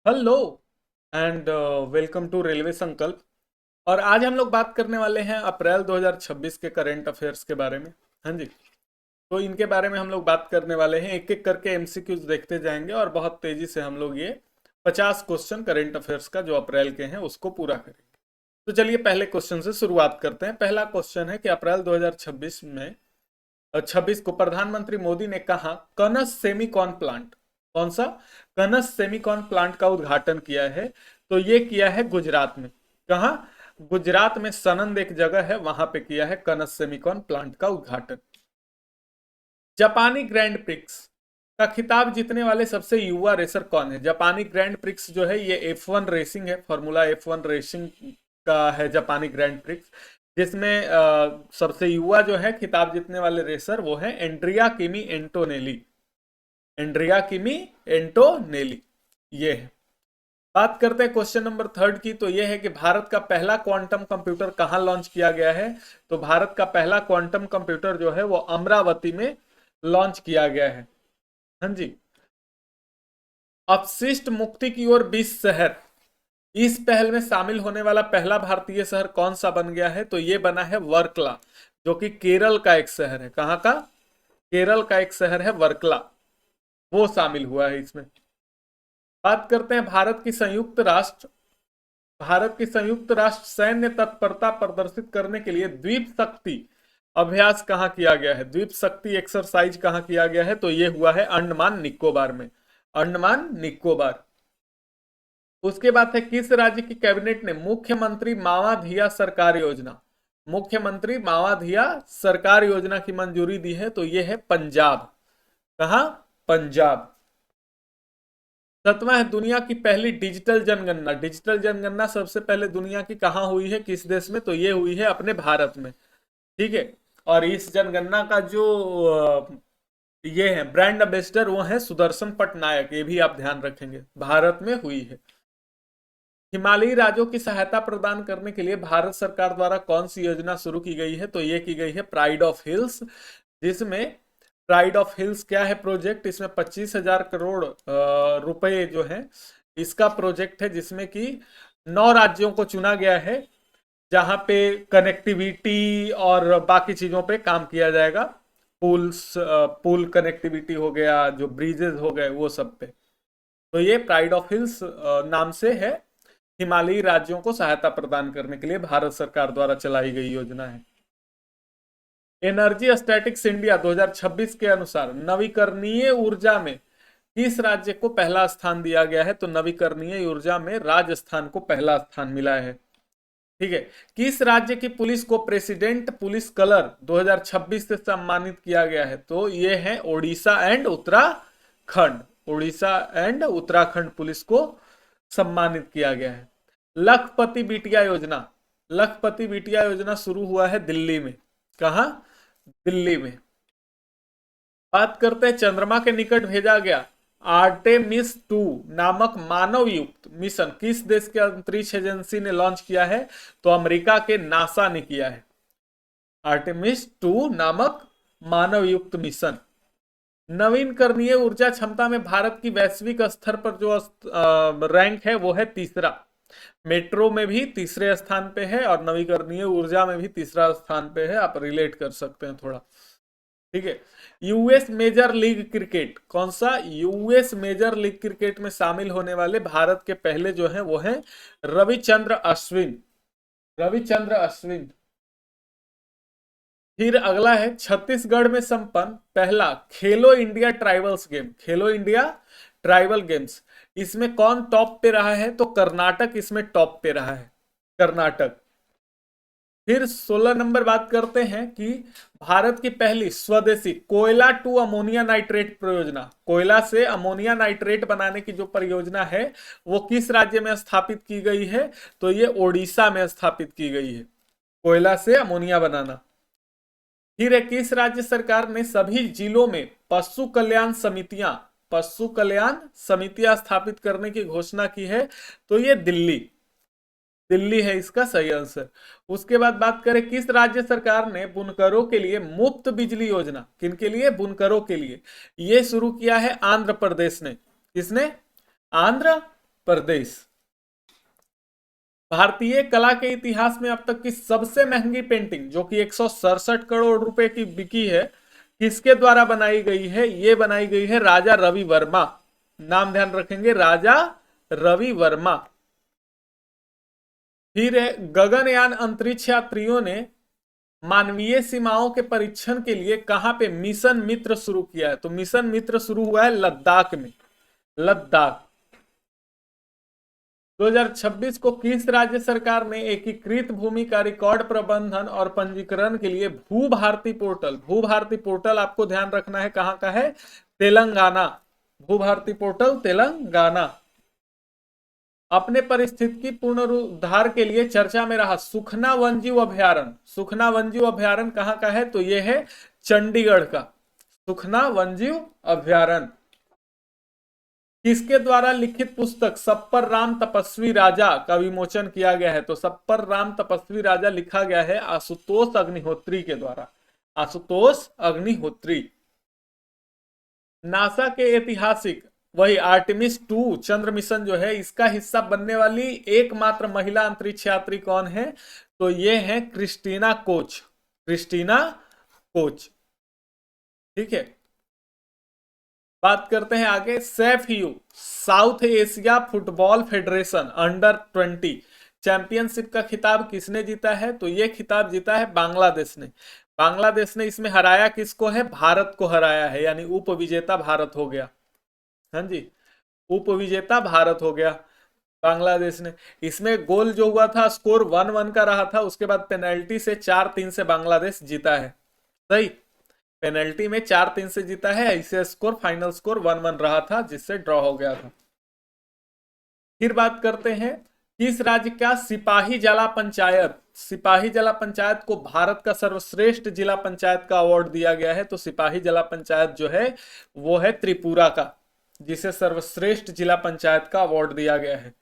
Hello and welcome to railway Sankalp. और आज हम लोग बात करने वाले हैं अप्रैल 2026 के करंट अफेयर्स के बारे में। हाँ जी। तो इनके बारे में हम लोग बात करने वाले हैं, एक एक करके एमसीक्यूज देखते जाएंगे और बहुत तेजी से हम लोग ये 50 क्वेश्चन करंट अफेयर्स का जो अप्रैल के हैं उसको पूरा करेंगे। तो चलिए पहले क्वेश्चन से शुरुआत करते हैं। पहला क्वेश्चन है कि अप्रैल 2026 में 26 को प्रधानमंत्री मोदी ने कहा कनस सेमीकॉन प्लांट, कौन सा कनस सेमीकॉन प्लांट का उद्घाटन किया है? तो ये किया है गुजरात में। कहा? गुजरात में सनंद एक जगह है, वहां पे किया है कनस सेमीकॉन प्लांट का उद्घाटन। जापानी ग्रैंड प्रिक्स का खिताब जीतने वाले सबसे युवा रेसर कौन है? जापानी ग्रैंड प्रिक्स जो है ये F1 रेसिंग है, फॉर्मूला F1 रेसिंग का है जापानी ग्रैंड प्रिक्स, जिसमें सबसे युवा जो है खिताब जीतने वाले रेसर वो है Andrea Kimi Antonelli. Andrea Kimi Antonelli ये है। बात करते हैं क्वेश्चन नंबर थर्ड की। तो ये है कि भारत का पहला क्वांटम कंप्यूटर कहाँ लॉन्च किया गया है? तो भारत का पहला क्वांटम कंप्यूटर जो है वो अमरावती में लॉन्च किया गया है। हाँ जी। अपशिष्ट मुक्ति की ओर 20 शहर, इस पहल में शामिल होने वाला पहला भारतीय शहर कौन सा बन गया है? तो ये बना है वर्कला, जो कि केरल का एक शहर है। कहाँ का? केरल का एक शहर है वर्कला, वो शामिल हुआ है इसमें। बात करते हैं भारत की संयुक्त राष्ट्र सैन्य तत्परता प्रदर्शित करने के लिए द्वीप शक्ति अभ्यास कहाँ किया गया है? द्वीप शक्ति एक्सरसाइज कहाँ किया गया है? तो ये हुआ है अंडमान निकोबार में। अंडमान निकोबार। उसके बाद है किस राज्य की कैबिनेट ने मुख्यमंत्री मावाधिया सरकार योजना, मुख्यमंत्री मावाधिया सरकार योजना की मंजूरी दी है? तो ये है पंजाब। कहा? पंजाब। सतवां है दुनिया की पहली डिजिटल जनगणना। डिजिटल जनगणना सबसे पहले दुनिया की कहाँ हुई है, किस देश में? तो ये हुई है अपने भारत में। ठीक है। और इस जनगणना का जो ये है ब्रांड एम्बेसडर वो है सुदर्शन पटनायक, ये भी आप ध्यान रखेंगे, भारत में हुई है। हिमालयी राज्यों की सहायता प्रदान करने के लिए भारत सरकार द्वारा कौन सी योजना शुरू की गई है? तो ये की गई है प्राइड ऑफ हिल्स, जिसमें प्राइड ऑफ हिल्स क्या है प्रोजेक्ट? इसमें 25,000 करोड़ रुपए जो है इसका प्रोजेक्ट है, जिसमें कि 9 राज्यों को चुना गया है जहां पे कनेक्टिविटी और बाकी चीजों पे काम किया जाएगा। पुल कनेक्टिविटी हो गया, जो ब्रिजेस हो गए, वो सब पे। तो ये प्राइड ऑफ हिल्स नाम से है, हिमालयी राज्यों को सहायता प्रदान करने के लिए भारत सरकार द्वारा चलाई गई योजना है। एनर्जी स्टैटिक्स इंडिया 2026 के अनुसार नवीकरणीय ऊर्जा में किस राज्य को पहला स्थान दिया गया है? तो नवीकरणीय ऊर्जा में राजस्थान को पहला स्थान मिला है। ठीक है। किस राज्य की पुलिस को प्रेसिडेंट पुलिस कलर 2026 से सम्मानित किया गया है? तो ये है Odisha and Uttarakhand. Orissa and Uttarakhand police को सम्मानित किया गया है। लखपति बिटिया योजना, लखपति बिटिया योजना शुरू हुआ है दिल्ली में। कहा? दिल्ली में। बात करते हैं चंद्रमा के निकट भेजा गया आर्टेमिस 2 नामक मानव युक्त मिशन किस देश के अंतरिक्ष एजेंसी ने लॉन्च किया है? तो अमेरिका के नासा ने किया है। आर्टेमिस 2 नामक मानव युक्त मिशन। नवीनकरणीय ऊर्जा क्षमता में भारत की वैश्विक स्तर पर जो रैंक है वो है तीसरा। मेट्रो में भी तीसरे स्थान पे है और नवीकरणीय ऊर्जा में भी तीसरा स्थान पे है। आप रिलेट कर सकते हैं थोड़ा। ठीक है। यूएस मेजर लीग क्रिकेट, कौन सा? यूएस मेजर लीग क्रिकेट में शामिल होने वाले भारत के पहले जो हैं वो हैं रविचंद्र अश्विन। रविचंद्र अश्विन। फिर अगला है छत्तीसगढ़ में संपन्न पहला खेलो इंडिया ट्राइबल्स गेम, खेलो इंडिया ट्राइबल गेम्स, इसमें कौन टॉप पे रहा है? तो कर्नाटक इसमें टॉप पे रहा है, कर्नाटक। फिर 16 नंबर बात करते हैं कि भारत की पहली स्वदेशी कोयला टू अमोनिया नाइट्रेट परियोजना, कोयला से अमोनिया नाइट्रेट बनाने की जो परियोजना है वो किस राज्य में स्थापित की गई है? तो ये ओडिशा में स्थापित की गई है, कोयला से अमोनिया बनाना। फिर 21 राज्य सरकार ने सभी जिलों में पशु कल्याण समितियां स्थापित करने की घोषणा की है। तो ये दिल्ली, दिल्ली है इसका सही आंसर। उसके बाद बात करें किस राज्य सरकार ने बुनकरों के लिए मुफ्त बिजली योजना, किनके लिए? बुनकरों के लिए, ये शुरू किया है आंध्र प्रदेश ने। किसने? आंध्र प्रदेश। भारतीय कला के इतिहास में अब तक की सबसे महंगी पेंटिंग जो कि 167 करोड़ रुपए की बिकी है, किसके द्वारा बनाई गई है? ये बनाई गई है राजा रवि वर्मा। नाम ध्यान रखेंगे, राजा रवि वर्मा। फिर है गगनयान अंतरिक्ष यात्रियों ने मानवीय सीमाओं के परीक्षण के लिए कहां पे मिशन मित्र शुरू किया है? तो मिशन मित्र शुरू हुआ है लद्दाख में, लद्दाख। 2026 को किस राज्य सरकार ने एकीकृत भूमि का रिकॉर्ड प्रबंधन और पंजीकरण के लिए भू भारती पोर्टल, भू भारती पोर्टल आपको ध्यान रखना है कहां का है? तेलंगाना। भू भारती पोर्टल तेलंगाना। अपने परिस्थितिकी पुनरुद्धार के लिए चर्चा में रहा सुखना वन्यजीव अभयारण्य, सुखना वन्यजीव अभयारण्य कहां का है? तो यह है चंडीगढ़ का सुखना वन्यजीव अभयारण्य। किसके द्वारा लिखित पुस्तक सप्पर राम तपस्वी राजा का विमोचन किया गया है? तो सप्पर राम तपस्वी राजा लिखा गया है आशुतोष अग्निहोत्री के द्वारा, आशुतोष अग्निहोत्री। नासा के ऐतिहासिक वही आर्टेमिस 2 चंद्र मिशन जो है, इसका हिस्सा बनने वाली एकमात्र महिला अंतरिक्ष यात्री कौन है? तो ये है क्रिस्टीना कोच, क्रिस्टीना कोच। ठीक है, बात करते हैं आगे। SAFF South Asia Football Federation under 20 championship का खिताब किसने जीता है? तो यह खिताब जीता है बांग्लादेश ने। बांग्लादेश ने इसमें हराया किसको है? भारत को हराया है, यानी उप विजेता भारत हो गया। हाँ जी, उप विजेता भारत हो गया बांग्लादेश ने। इसमें गोल जो हुआ था स्कोर 1-1 का रहा था, उसके बाद पेनल्टी से 4-3 से बांग्लादेश जीता है। सही, पेनल्टी में 4-3 से जीता है, ऐसे स्कोर फाइनल स्कोर 1-1 रहा था जिससे ड्रॉ हो गया था। फिर बात करते हैं किस राज्य का सिपाही जला पंचायत, सिपाही जला पंचायत को भारत का सर्वश्रेष्ठ जिला पंचायत का अवार्ड दिया गया है? तो सिपाही जला पंचायत जो है वो है त्रिपुरा का, जिसे सर्वश्रेष्ठ जिला पंचायत का अवार्ड दिया गया है।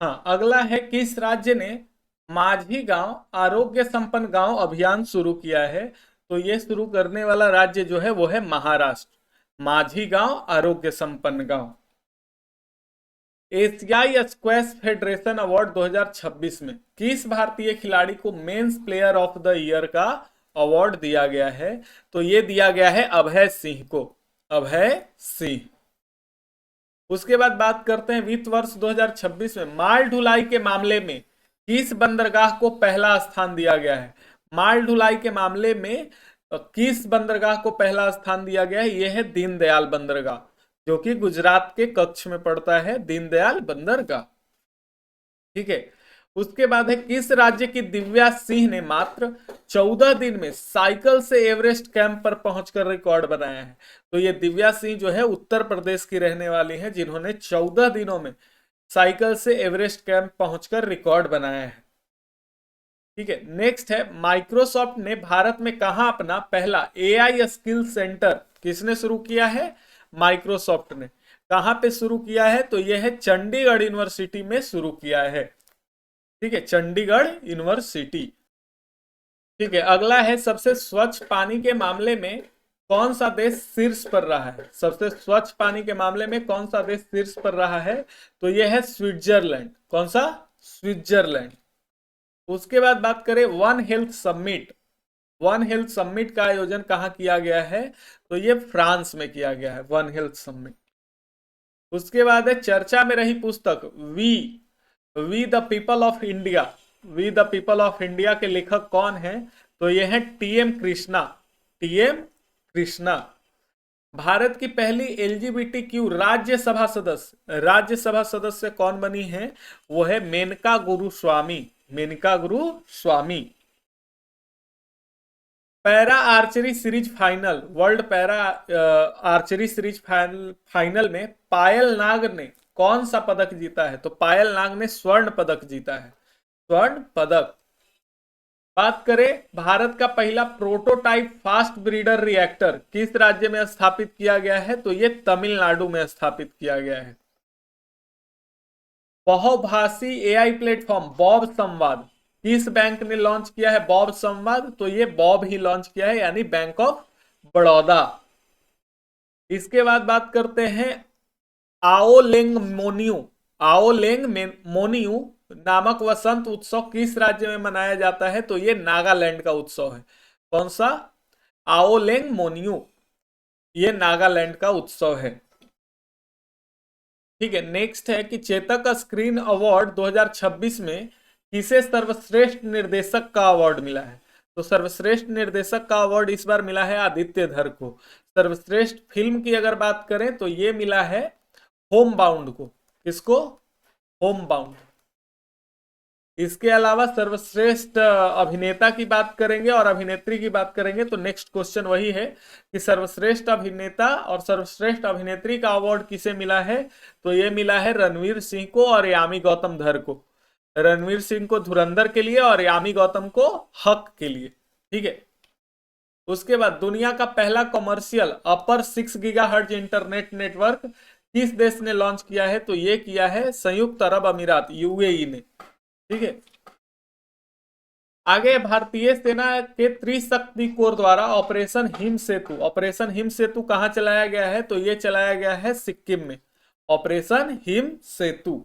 हाँ, अगला है किस राज्य ने माझी गांव आरोग्य संपन्न गांव अभियान शुरू किया है? तो ये शुरू करने वाला राज्य जो है वो है महाराष्ट्र, माझी गांव आरोग्य संपन्न गांव। एशियाई स्क्वैश फेडरेशन अवार्ड 2026 में किस भारतीय खिलाड़ी को men's player of the year का अवार्ड दिया गया है? तो ये दिया गया है अभय सिंह को, अभय सिंह। उसके बाद बात करते हैं वित्त वर्ष 2026 में माल ढुलाई के मामले में किस बंदरगाह को पहला स्थान दिया गया है? माल ढुलाई के मामले में किस बंदरगाह को पहला स्थान दिया गया है? यह है दीनदयाल बंदरगाह, जो कि गुजरात के कच्छ में पड़ता है, दीनदयाल बंदरगाह। ठीक है, उसके बाद है किस राज्य की दिव्या सिंह ने मात्र 14 दिन में साइकिल से एवरेस्ट कैंप पर पहुंचकर रिकॉर्ड बनाया है? तो ये दिव्या सिंह जो है उत्तर प्रदेश की रहने वाली है, जिन्होंने 14 दिनों में साइकिल से एवरेस्ट कैंप पहुंचकर रिकॉर्ड बनाया है। ठीक है, नेक्स्ट है माइक्रोसॉफ्ट ने भारत में कहां अपना पहला एआई स्किल सेंटर किसने शुरू किया है? माइक्रोसॉफ्ट ने। कहां पे शुरू किया है? तो यह है चंडीगढ़ यूनिवर्सिटी में शुरू किया है। ठीक है, चंडीगढ़ यूनिवर्सिटी। ठीक है, अगला है सबसे स्वच्छ पानी के मामले में कौन सा देश शीर्ष पर रहा है? सबसे स्वच्छ पानी के मामले में कौन सा देश शीर्ष पर रहा है? तो यह है स्विट्जरलैंड। कौन सा? स्विट्जरलैंड। उसके बाद बात करें one health summit, one health summit का आयोजन कहां किया गया है? तो ये फ्रांस में किया गया है, वन हेल्थ समिट। उसके बाद है चर्चा में रही पुस्तक we the people of India, we the people of India के लेखक कौन है? तो ये है टीएम कृष्णा, टीएम कृष्णा। भारत की पहली एलजीबीटीक्यू राज्यसभा सदस्य, राज्यसभा सदस्य कौन बनी है? वो है Menaka Guruswamy, Menaka Guruswamy. Para archery series final, world para archery series final में पायल नाग ने कौन सा पदक जीता है? तो पायल नाग ने स्वर्ण पदक जीता है, स्वर्ण पदक। बात करें भारत का पहला प्रोटोटाइप फास्ट ब्रीडर रिएक्टर किस राज्य में स्थापित किया गया है? तो यह तमिलनाडु में स्थापित किया गया है। बहुभाषी एआई प्लेटफॉर्म बॉब संवाद किस बैंक ने लॉन्च किया है? बॉब संवाद, तो ये बॉब ही लॉन्च किया है, यानी बैंक ऑफ बड़ौदा। इसके बाद बात करते हैं आओलेंग मोनियू, आओलेंग मोनियू नामक वसंत उत्सव किस राज्य में मनाया जाता है? तो ये नागालैंड का उत्सव है। कौन सा? आओलेंग मोनियू, ये नागालैंड का उत्सव है। ठीक है, नेक्स्ट है कि चेतक स्क्रीन अवार्ड 2026 में किसे सर्वश्रेष्ठ निर्देशक का अवार्ड मिला है? तो सर्वश्रेष्ठ निर्देशक का अवार्ड इस बार मिला है आदित्य धर को। सर्वश्रेष्ठ फिल्म की अगर बात करें तो ये मिला है होम बाउंड को। किसको? Home bound. इसके अलावा सर्वश्रेष्ठ अभिनेता की बात करेंगे और अभिनेत्री की बात करेंगे तो नेक्स्ट क्वेश्चन वही है कि सर्वश्रेष्ठ अभिनेता और सर्वश्रेष्ठ अभिनेत्री का अवार्ड किसे मिला है? तो ये मिला है रणवीर सिंह को और यामी गौतम धर को। रणवीर सिंह को धुरंधर के लिए और यामी गौतम को हक के लिए। ठीक है, उसके बाद दुनिया का पहला कमर्शियल अपर 6 गीगाहर्ट्ज इंटरनेट नेटवर्क किस देश ने लॉन्च किया है? तो ये किया है संयुक्त अरब अमीरात, यूएई ने। ठीक है, आगे भारतीय सेना के त्रिशक्ति कोर द्वारा ऑपरेशन हिम सेतु, ऑपरेशन हिम सेतु कहां चलाया गया है? तो ये चलाया गया है सिक्किम में, ऑपरेशन हिम सेतु।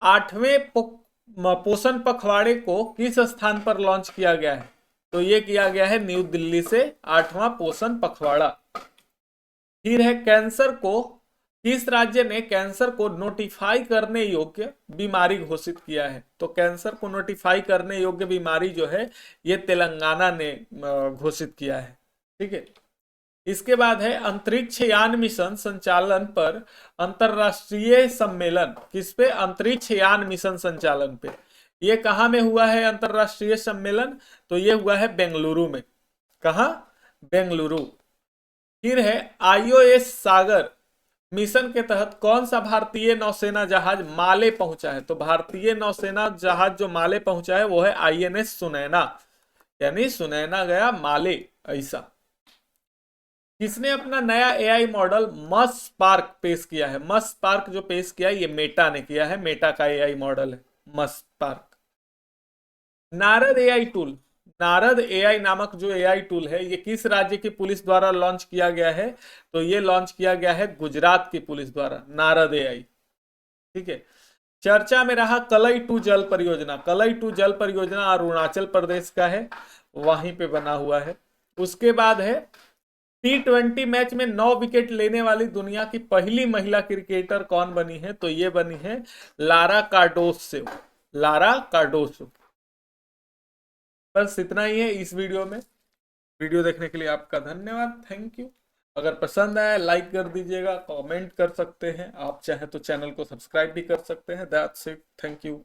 8वें पोषण पखवाड़े को किस स्थान पर लॉन्च किया गया है? तो ये किया गया है न्यू दिल्ली से 8वां पोषण पखवाड़ा। फिर है कैंसर को, किस राज्य ने कैंसर को नोटिफाई करने योग्य बीमारी घोषित किया है? तो कैंसर को नोटिफाई करने योग्य बीमारी जो है ये तेलंगाना ने घोषित किया है। ठीक है, इसके बाद है अंतरिक्ष यान मिशन संचालन पर अंतरराष्ट्रीय सम्मेलन। किस पे? अंतरिक्ष यान मिशन संचालन पे। ये कहाँ में हुआ है अंतरराष्ट्रीय सम्मेलन? तो ये हुआ है बेंगलुरु में। कहाँ? बेंगलुरु। फिर है आईओएस सागर मिशन के तहत कौन सा भारतीय नौसेना जहाज माले पहुंचा है? तो भारतीय नौसेना जहाज जो माले पहुंचा है वो है आईएनएस सुनैना, यानी सुनैना गया माले। ऐसा किसने अपना नया एआई मॉडल मस्पार्क पेश किया है? मस्पार्क जो पेश किया है ये मेटा ने किया है, मेटा का एआई मॉडल है मस्पार्क। Narad AI tool, Narad AI नामक जो एआई टूल है ये किस राज्य की पुलिस द्वारा लॉन्च किया गया है? तो ये लॉन्च किया गया है गुजरात की पुलिस द्वारा, नारद एआई। ठीक है, चर्चा में रहा कलई टू जल परियोजना। कलई टू जल परियोजना अरुणाचल प्रदेश का है, वहीं पे बना हुआ है। उसके बाद है T20 मैच में 9 विकेट लेने वाली दुनिया की पहली महिला क्रिकेटर कौन बनी है? तो ये बनी है लारा कार्डोसो, लारा कार्डोसो। बस इतना ही है इस वीडियो में। वीडियो देखने के लिए आपका धन्यवाद, थैंक यू। अगर पसंद आया लाइक कर दीजिएगा, कमेंट कर सकते हैं, आप चाहे तो चैनल को सब्सक्राइब भी कर सकते हैं। That's it, thank you.